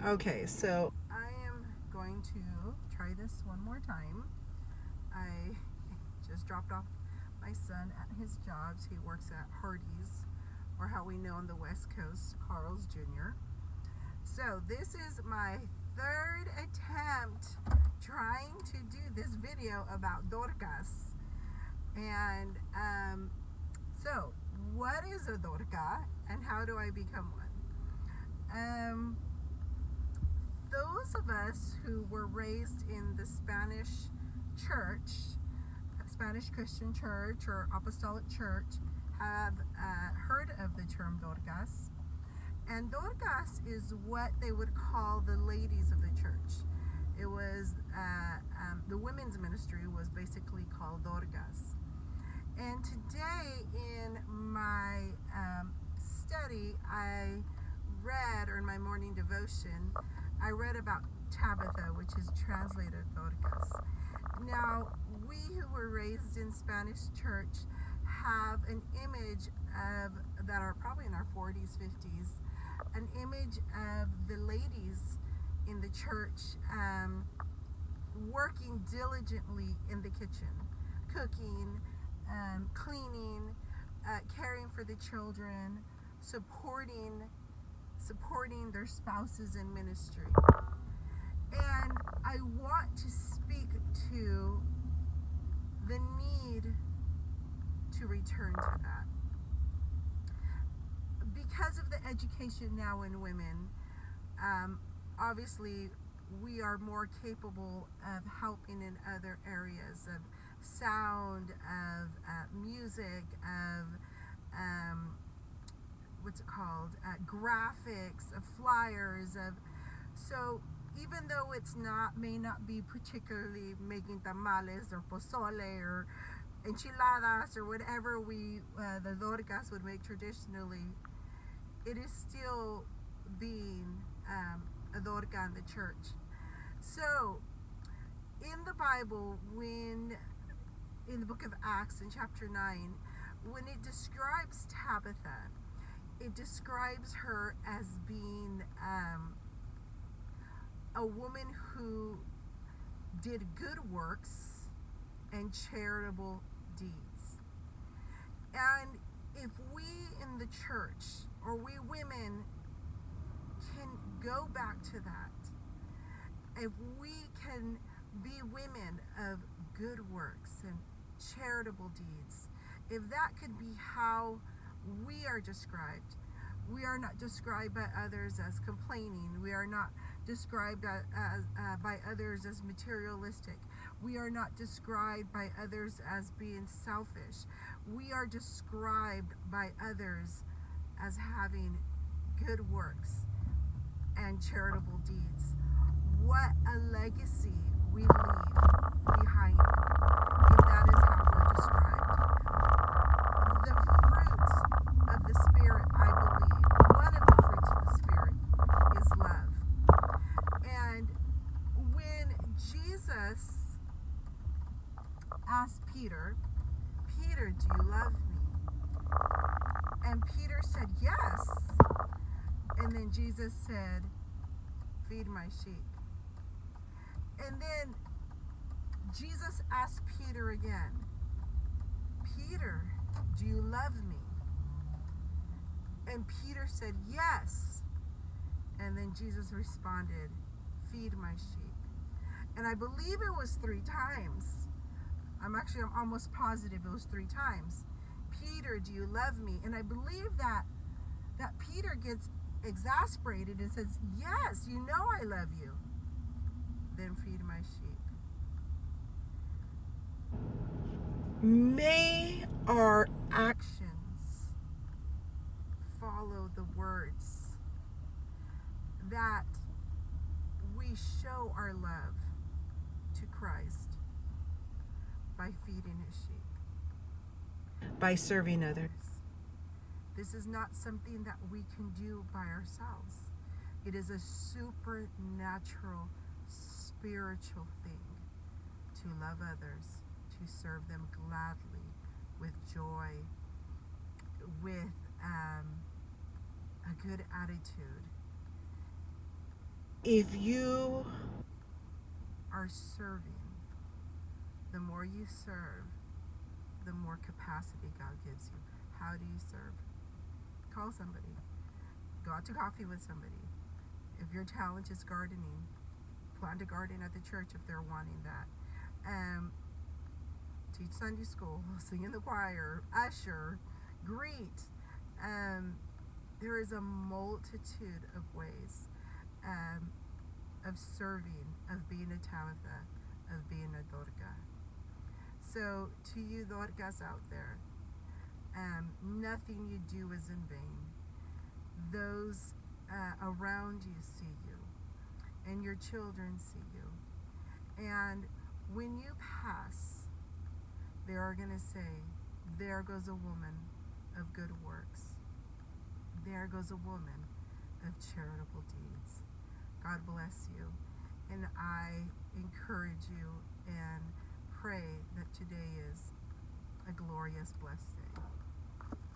Okay, so I am going to try this one more time. I just dropped off my son at his jobs. He works at Hardee's, or how we know on the West Coast, Carl's Jr. So this is my third attempt trying to do this video about Dorcas. And so what is a Dorca and how do I become one? Those of us who were raised in the Spanish church, Spanish Christian church or apostolic church, have heard of the term Dorcas. And Dorcas is what they would call the ladies of the church. It was the women's ministry was basically called Dorcas. And today in my study, I read, or in my morning devotion, I read about Tabitha, which is translated Dorcas. Now, we who were raised in Spanish church have an image of, that are probably in our 40s, 50s, an image of the ladies in the church working diligently in the kitchen, cooking, cleaning, caring for the children, supporting their spouses in ministry. And I want to speak to the need to return to that. Because of the education now in women, obviously we are more capable of helping in other areas of sound, of music, of what's it called, graphics, of flyers, of, so even though it's not, may not be particularly making tamales or pozole or enchiladas or whatever we the Dorcas would make traditionally, it is still being a Dorca in the church. So in the Bible, when in the book of Acts in chapter 9, when it describes Tabitha, it describes her as being a woman who did good works and charitable deeds. And if we in the church, or we women, can go back to that, if we can be women of good works and charitable deeds, if that could be how we are described. We are not described by others as complaining. We are not described by others as materialistic. We are not described by others as being selfish. We are described by others as having good works and charitable deeds. What a legacy we leave behind if that is how we're described. The fruits of the Spirit, I believe, one of the fruits of the Spirit is love. And when Jesus asked Peter, "Peter, do you love me?" And Peter said, "Yes." And then Jesus said, "Feed my sheep." And then Jesus asked Peter again, "Peter, do you love me?" And Peter said, "Yes." And then Jesus responded, "Feed my sheep." And I believe it was 3 times. I'm almost positive it was 3 times. "Peter, do you love me?" And I believe that Peter gets exasperated and says, "Yes, you know I love you." "Then feed my sheep." May our actions follow the words, that we show our love to Christ by feeding his sheep, by serving others. This is not something that we can do by ourselves. It is a supernatural, spiritual thing to love others, to serve them gladly, with joy, with a good attitude. If you are serving, the more you serve, the more capacity God gives you. How do you serve? Call somebody. Go out to coffee with somebody. If your talent is gardening, plant a garden at the church if they're wanting that. Teach Sunday school, sing in the choir, usher, greet. There is a multitude of ways of serving, of being a Tabitha, of being a Dorca. So to you Dorcas out there, nothing you do is in vain. Those around you see you, and your children see you. And when you pass, they are going to say, there goes a woman of good works. There goes a woman of charitable deeds. God bless you. And I encourage you and pray that today is a glorious, blessed day.